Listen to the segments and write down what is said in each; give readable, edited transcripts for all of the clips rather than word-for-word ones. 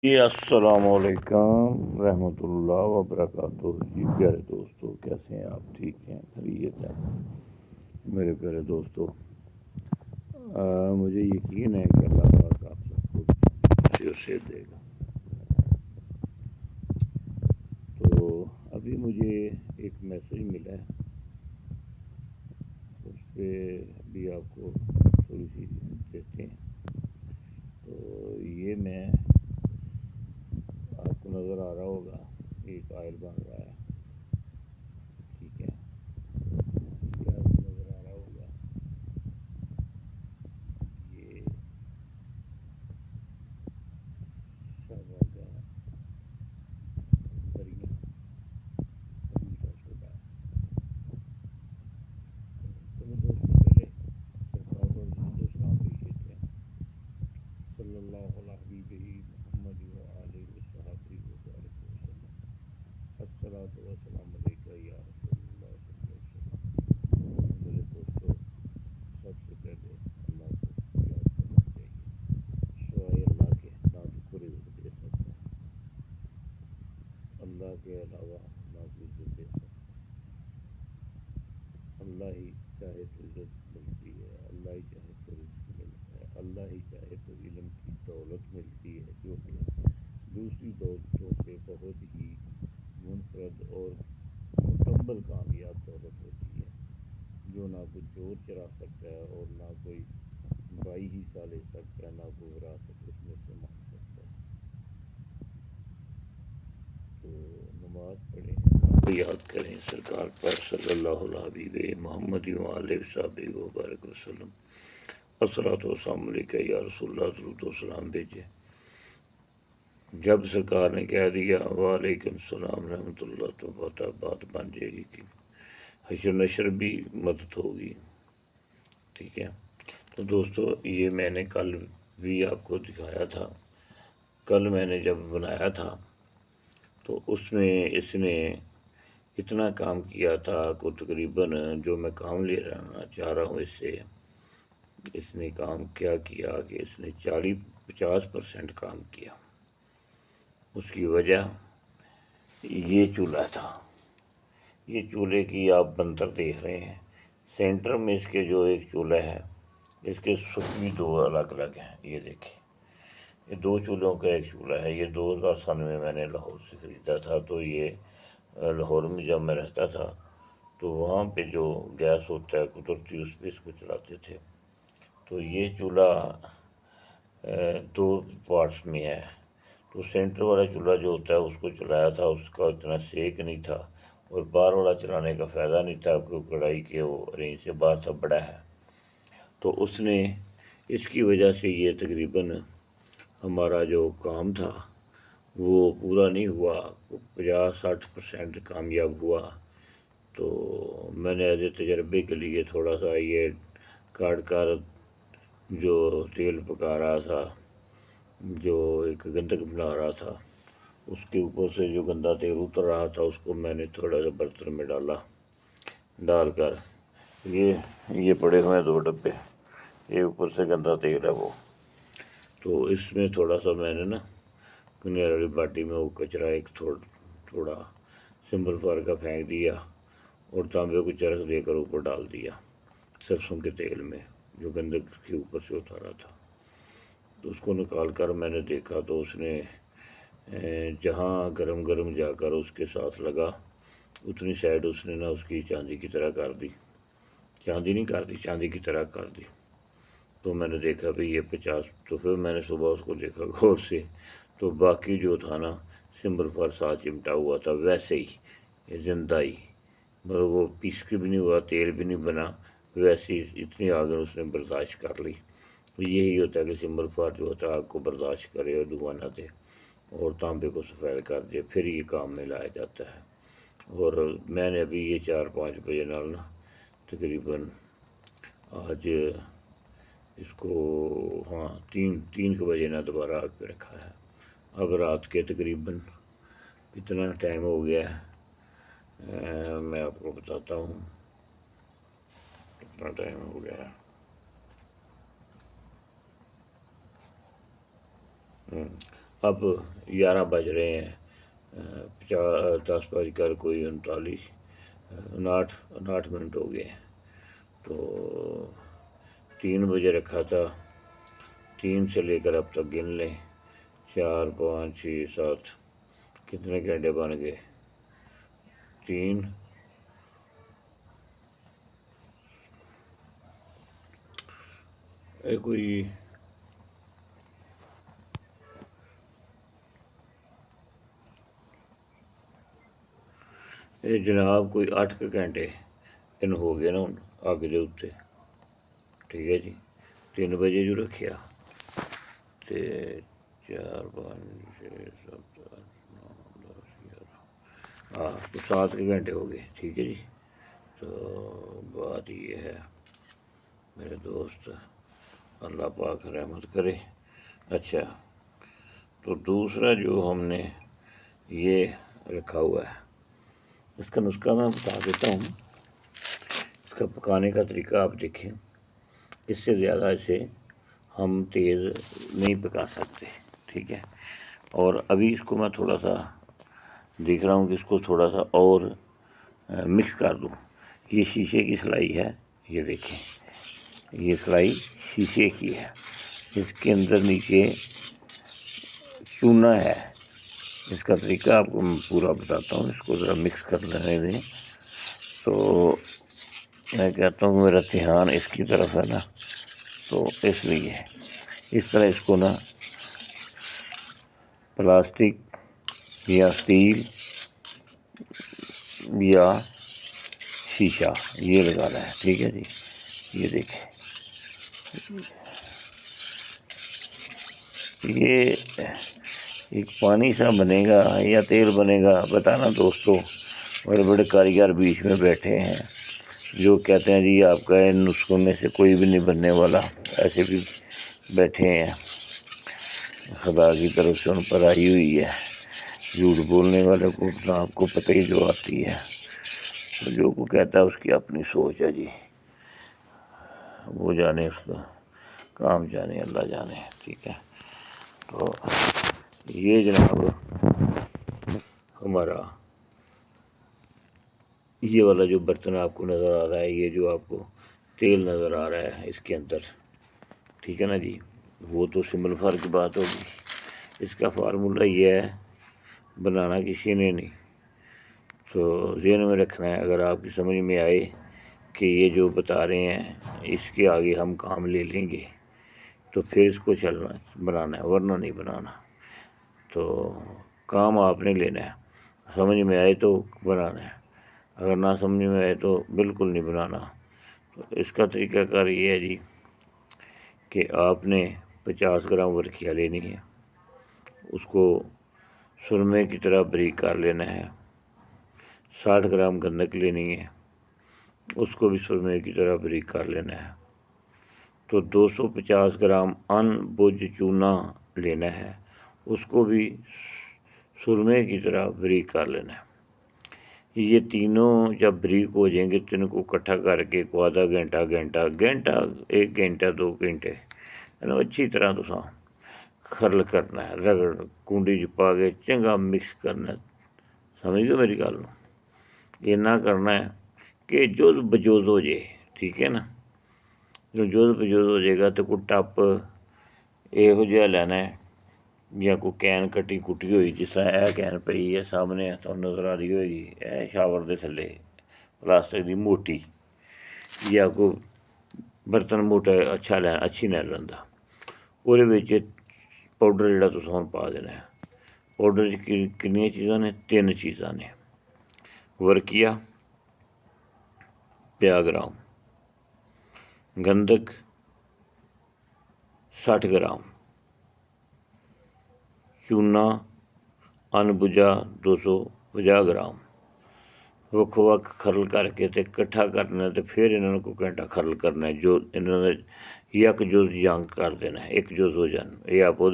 جی السلام علیکم رحمۃ اللہ وبرکاتہ جی پیارے دوستو، کیسے ہیں آپ؟ ٹھیک ہیں؟ خیریت ہے؟ میرے پیارے دوستو، مجھے یقین ہے کہ اللہ پاک آپ سب کو سے دے گا۔ تو ابھی مجھے ایک میسج ملا ہے، اس پہ بھی آپ کو تھوڑی سی دیتے ہیں۔ تو یہ میں آپ کو نظر آ رہا ہوگا، ایک آئل بن رہا ہے، ٹھیک ہے؟ یہ آپ کو نظر آ رہا ہوگا، یہ شہبازہ دریا ابھی کا چھوٹا ہے۔ چلو دوستوں، پہلے سرکار کو درود و سلام بھیجتے ہیں، صلی اللہ علیہ حبیبہ محمد و آلہ و صحابہ وبارک وسلم۔ الصلاۃ والسلام علیکہ یا رسول اللہ صلی اللہ علیہ وسلم۔ میرے دوستو، سب سے پہلے اللہ کو یاد کرنا چاہیے، سوائے اللہ کے نہ تو کوئی رزق دے سکتا ہے، اللہ کے علاوہ نہ کوئی عزت دے سکتا ہے۔ اللہ ہی چاہے تو عزت ملتی ہے، اللہ ہی چاہے تو رزق ملتا ہے، اللہ ہی چاہے تو علم کی دولت ملتی ہے، جو کہ دوسری دولتوں سے بہت ہی منفرد اور مکمل کامیاب دولت ہوتی ہے، جو نہ کوئی چور چرا سکتا ہے اور نہ کوئی بائی حصہ لے سکتا ہے، نہ کوئی وراثت اس میں سے مانگ سکتا ہے۔ تو نماز پڑھیں، اللہ کو یاد کریں، سرکار پر صلی اللہ علیہ حبیب محمد علیہ صحابہ وبارک وسلم۔ الصلاۃ والسلام علیکہ یا رسول اللہ، درود و سلام بھیجے۔ جب سرکار نے کہہ دیا وعلیکم السلام رحمۃ اللہ، تو بات بن جائے گی کہ حشر نشر بھی مدد ہوگی، ٹھیک ہے؟ تو دوستو، یہ میں نے کل بھی آپ کو دکھایا تھا، کل میں نے جب بنایا تھا تو اس میں اس نے اتنا کام کیا تھا کہ تقریباً جو میں کام لے رہنا چاہ رہا ہوں اس نے کام کیا کہ اس نے 50% کام کیا۔ اس کی وجہ یہ چولہا تھا، یہ چولہے کی آپ بنتر دیکھ رہے ہیں، سینٹر میں اس کے جو ایک چولہا ہے، اس کے سوئی دو الگ الگ ہیں، یہ دیکھیں، یہ دو چولہوں کا ایک چولہا ہے۔ یہ 2007 میں نے لاہور سے خریدا تھا۔ تو یہ لاہور میں جب میں رہتا تھا تو وہاں پہ جو گیس ہوتا ہے قدرتی، اس پہ اس کو چلاتے تھے۔ تو یہ چولہا دو پارٹس میں ہے۔ تو سینٹر والا چولہا جو ہوتا ہے اس کو چلایا تھا، اس کا اتنا سیک نہیں تھا، اور باہر والا چلانے کا فائدہ نہیں تھا کیونکہ کڑھائی کے وہ رینج سے باہر تھا، بڑا ہے۔ تو اس کی وجہ سے یہ تقریباً ہمارا جو کام تھا وہ پورا نہیں ہوا، 50-60% کامیاب ہوا۔ تو میں نے ایز اے تجربے کے لیے تھوڑا سا یہ کاٹ کر جو تیل پکا رہا تھا، جو ایک گندک بنا رہا تھا، اس کے اوپر سے جو گندا تیل اتر رہا تھا، اس کو میں نے تھوڑا سا برتن میں ڈال کر یہ پڑے ہوئے ہیں 2 ڈبے، یہ اوپر سے گندا تیل ہے وہ، تو اس میں تھوڑا سا میں نے نا کنیر والی باٹی میں وہ کچرا ایک تھوڑا سمبل فار کا پھینک دیا، اور تانبے کو چرخ دے کر اوپر ڈال دیا سرسوں کے تیل میں، جو گندک کے اوپر سے اتارا تھا۔ تو اس کو نکال کر میں نے دیکھا تو اس نے جہاں گرم جا کر اس کے ساتھ لگا، اتنی سائڈ اس نے نا اس کی چاندی کی طرح کر دی، چاندی نہیں کر دی، چاندی کی طرح کر دی۔ تو میں نے دیکھا بھی یہ 50، تو پھر میں نے صبح اس کو دیکھا غور سے، تو باقی جو تھا نا سمبل فار ساتھ چمٹا ہوا تھا، ویسے ہی زندہ ہی، مطلب وہ پیس کے بھی نہیں ہوا، تیل بھی نہیں بنا، ویسے ہی اتنی آگ اس نے برداشت کر لی۔ یہی ہوتا ہے کہ سمبل فار جو ہوتا ہے آگ کو برداشت کرے اور دھواں نہ دے اور تانبے کو سفید کر دے، پھر یہ کام میں لایا جاتا ہے۔ اور میں نے ابھی یہ 4-5 بجے نال نا تقریباً آج اس کو 3 بجے نا دوبارہ آگ پہ رکھا ہے۔ اب رات کے تقریباً کتنا ٹائم ہو گیا ہے، میں آپ کو بتاتا ہوں کتنا ٹائم ہو گیا ہے۔ اب 11 بج رہے ہیں، 10:39 59 ہو گئے ہیں۔ تو 3 بجے رکھا تھا، 3 سے لے کر اب تک گن لیں، 4 5 6 7 کتنے گھنٹے بن گئے؟ 3 کوئی جناب کوئی 8 گھنٹے ان ہو گئے نا اگ دے اتنے، ٹھیک ہے جی۔ 3 بجے جو رکھیا تے 4 5 6 7 8 9 10 11، ہاں تو 7 گھنٹے ہو گئے، ٹھیک ہے جی۔ تو بات یہ ہے میرے دوست، اللہ پاک رحمت کرے۔ اچھا، تو دوسرا جو ہم نے یہ رکھا ہوا ہے، اس کا نسخہ میں بتا دیتا ہوں۔ اس کا پکانے کا طریقہ آپ دیکھیں، اس سے زیادہ اسے ہم تیز نہیں پکا سکتے، ٹھیک ہے۔ اور ابھی اس کو میں تھوڑا سا دیکھ رہا ہوں کہ اس کو تھوڑا سا اور مکس کر دوں۔ یہ شیشے کی سلائی ہے، یہ دیکھیں، یہ سلائی شیشے کی ہے، اس کے اندر نیچے چونا ہے۔ اس کا طریقہ آپ کو میں پورا بتاتا ہوں، اس کو ذرا مکس کر لینے دیں۔ تو میں کہتا ہوں میرا دھیان اس کی طرف ہے نا، تو اس لیے اس طرح اس کو نا پلاسٹک یا اسٹیل یا شیشہ یہ لگانا ہے، ٹھیک ہے جی۔ یہ دیکھیں، یہ ایک پانی سا بنے گا یا تیل بنے گا، بتانا دوستو۔ بڑے بڑے کاریگر بیچ میں بیٹھے ہیں جو کہتے ہیں جی آپ کا ان نسخوں میں سے کوئی بھی نہیں بننے والا، ایسے بھی بیٹھے ہیں، خدا کی طرف سے ان پر آئی ہوئی ہے۔ جھوٹ بولنے والے کو آپ کو پتہ ہی جو آتی ہے، تو جو کو کہتا ہے اس کی اپنی سوچ ہے جی، وہ جانے، اس کا کام جانے، اللہ جانے، ٹھیک ہے۔ تو یہ جناب ہمارا یہ والا جو برتن آپ کو نظر آ رہا ہے، یہ جو آپ کو تیل نظر آ رہا ہے اس کے اندر، ٹھیک ہے نا جی، وہ تو سمبل فرق کی بات ہوگی۔ اس کا فارمولہ یہ ہے، بنانا کسی نے نہیں، تو ذہن میں رکھنا ہے۔ اگر آپ کی سمجھ میں آئے کہ یہ جو بتا رہے ہیں اس کے آگے ہم کام لے لیں گے تو پھر اس کو چلنا بنانا ہے، ورنہ نہیں بنانا۔ تو کام آپ نے لینا ہے، سمجھ میں آئے تو بنانا ہے، اگر نہ سمجھ میں آئے تو بالکل نہیں بنانا۔ تو اس کا طریقہ کار یہ ہے جی کہ آپ نے 50 گرام ورکیہ لینی ہے، اس کو سرمے کی طرح بریک کر لینا ہے۔ 60 گرام گندک لینی ہے، اس کو بھی سرمے کی طرح بریک کر لینا ہے۔ تو 250 گرام ان بج چونا لینا ہے، اس کو بھی سرمے کی طرح بریک کر لینا ہے۔ یہ تینوں جب بریک ہو جائیں گے تو ان کو اکٹھا کر کے کو آدھا گھنٹہ 1 گھنٹہ 2 گھنٹے اچھی طرح تو خرل کرنا ہے، رگڑ کنڈی چ پا کے چنگا مکس کرنا ہے، سمجھ گئے میری گل نو؟ یہ نہ کرنا ہے کہ جز بجوز ہو جائے، ٹھیک ہے نا۔ جو جز بجوز ہو جائے گا تو کوئی ٹپ یہو جہا لینا ہے، یا کوئی کین کٹی کٹی ہوئی، جس طرح یہ کین پئی ہے سامنے تو نظر آ رہی ہوئے گی، یہ شاور دے تھلے پلاسٹک دی موٹی، یا کوئی برتن موٹا اچھی نہیں لینا، وہ پاؤڈر جہاں تو ہوں پا دینا ہے۔ پاؤڈر کنیاں چیزاں نے؟ 3 چیزاں نے، ورکیہ 50 گرام، گندک 60 گرام، چونا ان بجا 250 گرام، وکھ وکھ خرل کر کے تے کٹھا کرنا ہے، تو پھر انہوں کو گھنٹہ خرل کرنا ہے، جو انہوں نے یک جز جنگ کر دینا ہے، ایک جز ہو جان، یہ آپ وہ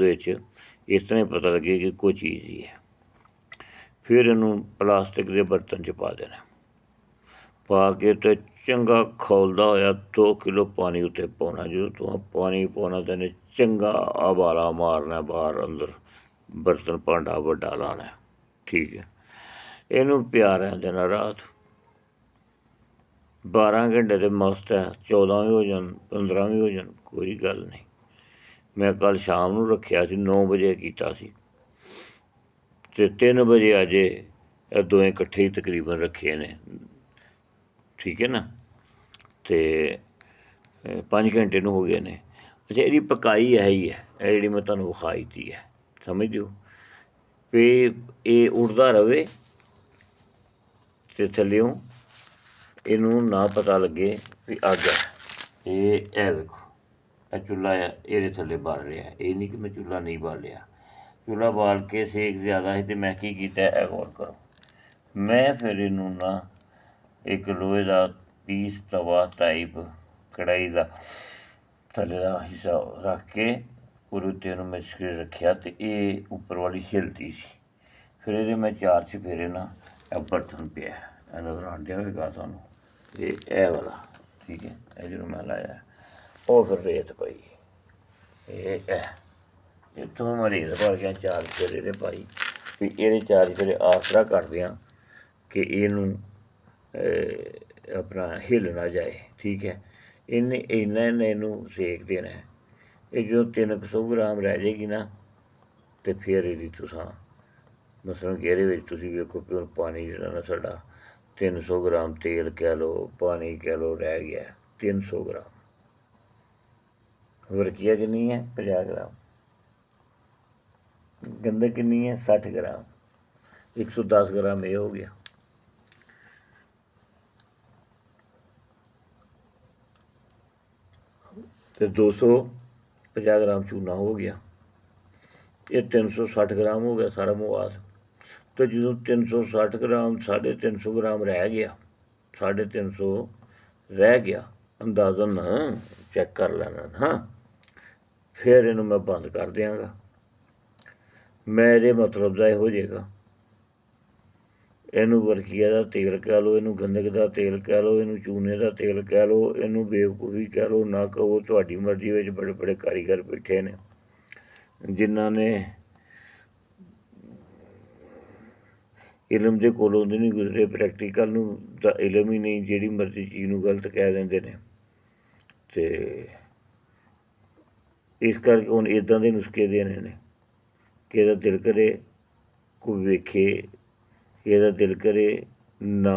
اس طرح پتہ لگے کہ کوئی چیز ہی ہے۔ پھر انہوں پلاسٹک دے برتن چ پا دینا، پا کے تو چنگا کھولدا ہویا 2 کلو پانی اتنے پاؤنا، جو تو پانی پاؤنا تو چنگا ابالا مارنا باہر اندر ਬਰਤਨ ਭਾਂਡਾ ਵੱਡਾ ਲਾਉਣਾ, ਠੀਕ ਹੈ। ਇਹਨੂੰ ਪਿਆ ਰਹਿਣ ਦੇਣਾ ਰਾਤ 12 ਘੰਟੇ ਦੇ ਮਸਤ ਹੈ, 14 ਵੀ ਹੋ ਜਾਣ 15 ਵੀ ਹੋ ਜਾਣ ਕੋਈ ਗੱਲ ਨਹੀਂ। ਮੈਂ ਕੱਲ੍ਹ ਸ਼ਾਮ ਨੂੰ ਰੱਖਿਆ ਸੀ, 9 ਵਜੇ ਕੀਤਾ ਸੀ ਅਤੇ 3 ਵਜੇ ਅਜੇ ਇਹ ਦੋਵੇਂ ਇਕੱਠੇ ਹੀ ਤਕਰੀਬਨ ਰੱਖੇ ਨੇ, ਠੀਕ ਹੈ ਨਾ। ਅਤੇ 5 ਘੰਟੇ ਨੂੰ ਹੋ ਗਏ ਨੇ। ਅੱਛਾ, ਇਹਦੀ ਪਕਾਈ ਇਹ ਹੀ ਹੈ, ਇਹ ਜਿਹੜੀ ਮੈਂ ਤੁਹਾਨੂੰ ਵਿਖਾਈ ਦਿੱਤੀ ਹੈ, ਸਮਝ ਦਿਓ ਵੀ ਇਹ ਉੱਡਦਾ ਰਹੇ ਅਤੇ ਥੱਲਿਓਂ ਇਹਨੂੰ ਨਾ ਪਤਾ ਲੱਗੇ ਵੀ ਅੱਗ ਹੈ। ਇਹ ਵੇਖੋ, ਇਹ ਚੁੱਲ੍ਹਾ ਆ, ਇਹਦੇ ਥੱਲੇ ਬਾਲ ਰਿਹਾ। ਇਹ ਨਹੀਂ ਕਿ ਮੈਂ ਚੁੱਲ੍ਹਾ ਨਹੀਂ ਬਾਲਿਆ, ਚੁੱਲ੍ਹਾ ਬਾਲ ਕੇ ਸੇਕ ਜ਼ਿਆਦਾ ਸੀ ਅਤੇ ਮੈਂ ਕੀ ਕੀਤਾ, ਇਹ ਗੌਰ ਕਰੋ। ਮੈਂ ਫਿਰ ਇਹਨੂੰ ਨਾ ਇੱਕ ਲੋਹੇ ਦਾ ਪੀਸ ਤਵਾ ਟਾਈਪ ਕੜਾਹੀ ਦਾ ਥੱਲੇ ਦਾ ਹਿੱਸਾ ਰੱਖ ਕੇ ਉਹਦੇ ਉੱਤੇ ਇਹਨੂੰ ਮੈਂ ਰੱਖਿਆ ਅਤੇ ਇਹ ਉੱਪਰ ਵਾਲੀ ਹਿਲਦੀ ਸੀ। ਫਿਰ ਇਹਦੇ ਮੈਂ 4 ਚੁਫੇਰੇ ਨਾ ਇਹ ਬਰਤਨ ਪਿਆ, ਇਹ ਨਜ਼ਰ ਆਉਣ ਡਿਆ ਹੋਵੇਗਾ ਤੁਹਾਨੂੰ, ਇਹ ਵਾਲਾ, ਠੀਕ ਹੈ। ਇਹ ਜਦੋਂ ਮੈਂ ਲਾਇਆ ਉਹ ਫਿਰ ਰੇਤ ਪਈ, ਇਹ ਇੱਥੋਂ ਮੈਂ ਰੇਤ ਭਰ ਗਿਆ 4 ਚੁਫੇਰੇ ਦੇ ਪਾਈ ਵੀ ਇਹਦੇ 4 ਚੁਫੇਰੇ ਆਸਰਾ ਕਰਦੇ ਹਾਂ ਕਿ ਇਹਨੂੰ ਆਪਣਾ ਹਿੱਲ ਨਾ ਜਾਏ, ਠੀਕ ਹੈ। ਇਹਨੇ ਇਹਨੂੰ ਸੇਕ ਦੇਣਾ। ਇਹ ਜਦੋਂ 300 ਗ੍ਰਾਮ ਰਹਿ ਜਾਏਗੀ ਨਾ ਅਤੇ ਫਿਰ ਇਹਦੀ ਤੁਸੀਂ ਮਸਲਨ ਕਿ ਇਹਦੇ ਵਿੱਚ ਤੁਸੀਂ ਵੇਖੋ ਕਿ ਹੁਣ ਪਾਣੀ ਜਿਹੜਾ ਨਾ ਸਾਡਾ 300 ਗ੍ਰਾਮ ਤੇਲ ਕਹਿ ਲਓ, ਪਾਣੀ ਕਹਿ ਲਓ, ਰਹਿ ਗਿਆ 300 ਗ੍ਰਾਮ। ਵਰਕੀਆ ਕਿੰਨੀ ਹੈ, 50 ਗ੍ਰਾਮ। ਗੰਦਕ ਕਿੰਨੀ ਹੈ, 60 ਗ੍ਰਾਮ। 110 ਗ੍ਰਾਮ ਇਹ ਹੋ ਗਿਆ। ਅਤੇ 250 ਗ੍ਰਾਮ ਚੂਨਾ ਹੋ ਗਿਆ। ਇਹ 360 ਗ੍ਰਾਮ ਹੋ ਗਿਆ ਸਾਰਾ ਮੁਆਦ। ਅਤੇ ਜਦੋਂ 360 ਗ੍ਰਾਮ 350 ਗ੍ਰਾਮ ਰਹਿ ਗਿਆ, 350 ਰਹਿ ਗਿਆ ਅੰਦਾਜ਼ਨ ਚੈੱਕ ਕਰ ਲੈਣਾ ਹਾਂ। ਫਿਰ ਇਹਨੂੰ ਮੈਂ ਬੰਦ ਕਰ ਦਿਆਂਗਾ। ਮੇਰੇ ਮਤਲਬ ਦਾ ਇਹੋ ਜਾਏਗਾ, ਇਹਨੂੰ ਵਰਕੀਆ ਦਾ ਤੇਲ ਕਹਿ ਲਓ, ਇਹਨੂੰ ਗੰਦਕ ਦਾ ਤੇਲ ਕਹਿ ਲਓ, ਇਹਨੂੰ ਚੂਨੇ ਦਾ ਤੇਲ ਕਹਿ ਲਓ, ਇਹਨੂੰ ਬੇਵਕੂਫੀ ਕਹਿ ਲਓ, ਨਾ ਕਹੋ, ਤੁਹਾਡੀ ਮਰਜ਼ੀ ਵਿੱਚ ਬੜੇ ਬੜੇ ਕਾਰੀਗਰ ਬੈਠੇ ਨੇ ਜਿਨ੍ਹਾਂ ਨੇ ਇਲਮ ਦੇ ਕੋਲੋਂ ਦੀ ਨਹੀਂ ਗੁਜ਼ਰੇ, ਪ੍ਰੈਕਟੀਕਲ ਨੂੰ ਦਾ ਇਲਮ ਹੀ ਨਹੀਂ, ਜਿਹੜੀ ਮਰਜ਼ੀ ਚੀਜ਼ ਨੂੰ ਗਲਤ ਕਹਿ ਦਿੰਦੇ ਨੇ। ਅਤੇ ਇਸ ਕਰਕੇ ਹੁਣ ਇੱਦਾਂ ਦੇ ਨੁਸਖੇ ਦੇਣੇ ਨੇ ਕਿ ਇਹਦਾ ਦਿਲ ਕਰੇ ਕੋਈ ਵੇਖੇ, ਇਹਦਾ ਦਿਲ ਕਰੇ ਨਾ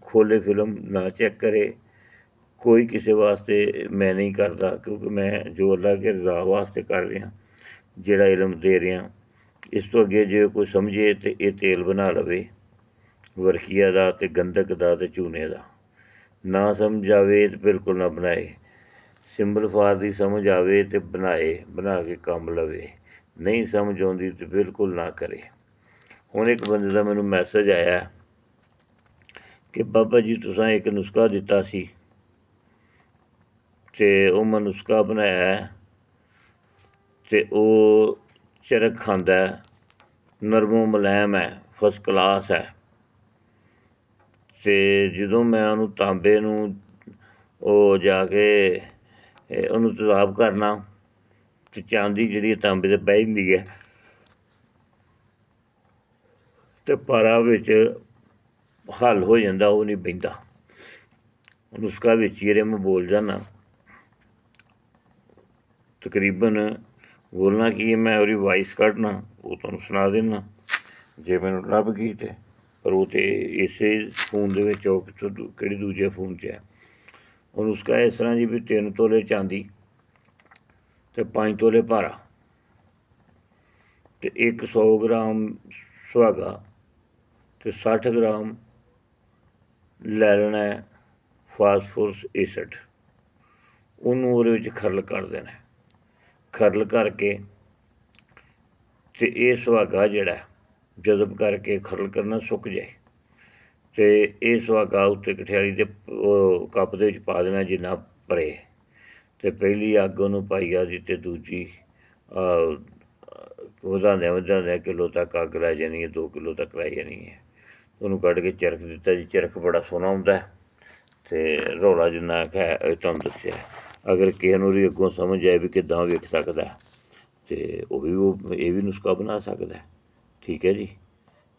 ਖੋਲ੍ਹੇ ਫਿਲਮ, ਨਾ ਚੈੱਕ ਕਰੇ। ਕੋਈ ਕਿਸੇ ਵਾਸਤੇ ਮੈਂ ਨਹੀਂ ਕਰਦਾ, ਕਿਉਂਕਿ ਮੈਂ ਜੋ ਅੱਲਾ ਕੇ ਰਜ਼ਾ ਵਾਸਤੇ ਕਰ ਰਿਹਾ, ਜਿਹੜਾ ਇਲਮ ਦੇ ਰਿਹਾ। ਇਸ ਤੋਂ ਅੱਗੇ ਜੇ ਕੋਈ ਸਮਝੇ ਤਾਂ ਇਹ ਤੇਲ ਬਣਾ ਲਵੇ ਵਰਕੀਆ ਦਾ ਅਤੇ ਗੰਦਕ ਦਾ ਅਤੇ ਚੂਨੇ ਦਾ। ਨਾ ਸਮਝ ਆਵੇ ਤਾਂ ਬਿਲਕੁਲ ਨਾ ਬਣਾਏ। ਸਿੰਬਲ ਫਾਰ ਦੀ ਸਮਝ ਆਵੇ ਅਤੇ ਬਣਾਏ, ਬਣਾ ਕੇ ਕੰਮ ਲਵੇ। ਨਹੀਂ ਸਮਝ ਆਉਂਦੀ ਤਾਂ ਬਿਲਕੁਲ ਨਾ ਕਰੇ। ਹੁਣ ਇੱਕ ਬੰਦੇ ਦਾ ਮੈਨੂੰ ਮੈਸੇਜ ਆਇਆ ਕਿ ਬਾਬਾ ਜੀ ਤੁਸੀਂ ਇੱਕ ਨੁਸਖਾ ਦਿੱਤਾ ਸੀ ਅਤੇ ਉਹ ਮੈਂ ਨੁਸਖਾ ਬਣਾਇਆ ਅਤੇ ਉਹ ਚਰਕ ਖਾਂਦਾ, ਨਰਮੋ ਮੁਲਾਇਮ ਹੈ, ਫਸਟ ਕਲਾਸ ਹੈ। ਅਤੇ ਜਦੋਂ ਮੈਂ ਉਹਨੂੰ ਤਾਂਬੇ ਨੂੰ ਉਹ ਜਾ ਕੇ ਉਹਨੂੰ ਤੇਜ਼ਾਬ ਕਰਨਾ ਅਤੇ ਚਾਂਦੀ ਜਿਹੜੀ ਤਾਂਬੇ 'ਤੇ ਬਹਿ ਜਾਂਦੀ ਹੈ ਅਤੇ ਪਾਰਾ ਵਿੱਚ ਹੱਲ ਹੋ ਜਾਂਦਾ, ਉਹ ਨਹੀਂ ਬਹਿੰਦਾ। ਨੁਸਖਾ ਵਿੱਚ ਹੀ ਮੈਂ ਬੋਲ ਜਾਂਦਾ, ਤਕਰੀਬਨ ਬੋਲਣਾ ਕੀ ਹੈ, ਮੈਂ ਉਹਦੀ ਵਾਇਸ ਕੱਢਣਾ, ਉਹ ਤੁਹਾਨੂੰ ਸੁਣਾ ਦਿੰਦਾ ਜੇ ਮੈਨੂੰ ਲੱਭ ਗਈ ਤਾਂ। ਪਰ ਉਹ ਤਾਂ ਇਸੇ ਫੋਨ ਦੇ ਵਿੱਚ ਉਹ ਕਿੱਥੋਂ ਕਿਹੜੇ ਦੂਜੇ ਫੋਨ 'ਚ ਹੈ। ਉਹ ਨੁਸਖਾ ਇਸ ਤਰ੍ਹਾਂ ਜੀ ਵੀ 3 ਤੋਲੇ ਚਾਂਦੀ ਅਤੇ 5 ਤੋਲੇ ਭਾਰਾ ਅਤੇ 100 ਗ੍ਰਾਮ ਸੁਹਾਗਾ ਅਤੇ 60 ਗ੍ਰਾਮ ਲੈ ਲੈਣਾ ਫਾਸਫੋਰਸ ਐਸਿਡ। ਉਹਨੂੰ ਉਹਦੇ ਵਿੱਚ ਖਰਲ ਕਰ ਦੇਣਾ। ਖਰਲ ਕਰਕੇ ਅਤੇ ਇਹ ਸੁਹਾਗਾ ਜਿਹੜਾ ਜਜ਼ਬ ਕਰਕੇ ਖਰਲ ਕਰਨਾ, ਸੁੱਕ ਜਾਏ ਅਤੇ ਇਹ ਸੁਹਾਗਾ ਉੱਤੇ ਕਠਿਆਰੀ ਦੇ ਉਹ ਕੱਪ ਦੇ ਵਿੱਚ ਪਾ ਦੇਣਾ ਜਿੰਨਾ ਭਰੇ। ਅਤੇ ਪਹਿਲੀ ਅੱਗ ਉਹਨੂੰ ਪਾਈ ਆ ਦੀ ਅਤੇ ਦੂਜੀ ਵਧਾਉਂਦਿਆਂ ਵਧਾਉਂਦਿਆਂ ਕਿਲੋ ਤੱਕ ਅੱਗ ਲੈ ਜਾਣੀ ਹੈ, 2 ਕਿਲੋ ਤੱਕ ਲੈ ਜਾਣੀ ਹੈ। ਉਹਨੂੰ ਕੱਢ ਕੇ ਚਰਖ ਦਿੱਤਾ ਜੀ। ਚਰਖ ਬੜਾ ਸੋਹਣਾ ਹੁੰਦਾ ਅਤੇ ਰੌਲਾ ਜਿੰਨਾ ਕੁ ਹੈ ਇਹ ਤੁਹਾਨੂੰ ਦੱਸਿਆ। ਅਗਰ ਕਿਸੇ ਨੂੰ ਉਹਦੀ ਅੱਗੋਂ ਸਮਝ ਆਏ ਵੀ ਕਿੱਦਾਂ ਵੇਖ ਸਕਦਾ ਅਤੇ ਉਹ ਇਹ ਵੀ ਨੁਸਖਾ ਬਣਾ ਸਕਦਾ। ਠੀਕ ਹੈ ਜੀ,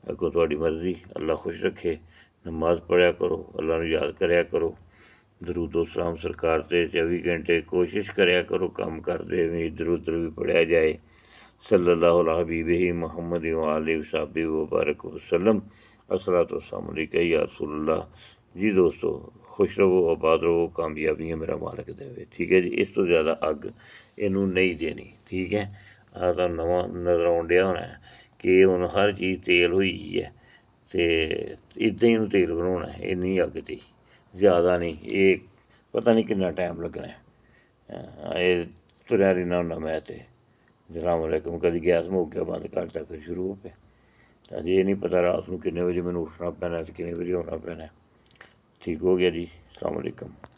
ਅੱਗੋਂ ਤੁਹਾਡੀ ਮਰਜ਼ੀ। ਅੱਲਾ ਖੁਸ਼ ਰੱਖੇ। ਨਮਾਜ਼ ਪੜ੍ਹਿਆ ਕਰੋ, ਅੱਲਾ ਨੂੰ ਯਾਦ ਕਰਿਆ ਕਰੋ, ਦਰੂਦੋ ਸਲਾਮ ਸਰਕਾਰ 'ਤੇ 24 ਘੰਟੇ ਕੋਸ਼ਿਸ਼ ਕਰਿਆ ਕਰੋ। ਕੰਮ ਕਰਦੇ ਵੀ ਇੱਧਰ ਉੱਧਰ ਵੀ ਪੜ੍ਹਿਆ ਜਾਏ। ਸੱਲੱਲਾਹੁ ਅਲਾ ਹਬੀਬਿhi ਮੁਹੰਮਦ व आलिहि वसहबिहि वबारक वसल्लम। अस्सलातु वस्सलामु अलैका या रसूलल्लाह। ਜੀ ਦੋਸਤੋ, ਖੁਸ਼ ਰਹੋ, ਆਬਾਦ ਰਹੋ, ਕਾਮਯਾਬੀਆਂ ਮੇਰਾ ਮਾਲਕ ਦੇਵੇ। ਠੀਕ ਹੈ ਜੀ, ਇਸ ਤੋਂ ਜ਼ਿਆਦਾ ਅੱਗ ਇਹਨੂੰ ਨਹੀਂ ਦੇਣੀ। ਠੀਕ ਹੈ, ਆਹ ਤਾਂ ਨਵਾਂ ਨਜ਼ਰ ਆਉਣ ਡਿਆ ਹੋਣਾ ਕਿ ਹੁਣ ਹਰ ਚੀਜ਼ ਤੇਲ ਹੋਈ ਹੈ ਅਤੇ ਇੱਦਾਂ ਹੀ ਇਹਨੂੰ ਤੇਲ ਬਣਾਉਣਾ, ਇੰਨੀ ਅੱਗ 'ਤੇ ਜ਼ਿਆਦਾ ਨਹੀਂ। ਇਹ ਪਤਾ ਨਹੀਂ ਕਿੰਨਾ ਟਾਈਮ ਲੱਗਣਾ। ਇਹ ਤੁਰਿਆ ਰਹਿਣਾ ਹੁੰਦਾ ਮੈਂ ਤੇ ਸਲਾਮ ਅਲੈਕੁਮ, ਕਦੀ ਗੈਸ ਮੁੱਕ ਗਿਆ ਬੰਦ ਕਰਤਾ, ਫਿਰ ਸ਼ੁਰੂ ਹੋ ਪਿਆ। ਅਜੇ ਇਹ ਨਹੀਂ ਪਤਾ ਰਾਤ ਨੂੰ ਕਿੰਨੇ ਵਜੇ ਮੈਨੂੰ ਉੱਠਣਾ ਪੈਣਾ ਅਤੇ ਕਿੰਨੇ ਵਜੇ ਆਉਣਾ ਪੈਣਾ। ਠੀਕ ਹੋ ਗਿਆ ਜੀ, ਸਲਾਮ ਅਲੈਕੁਮ।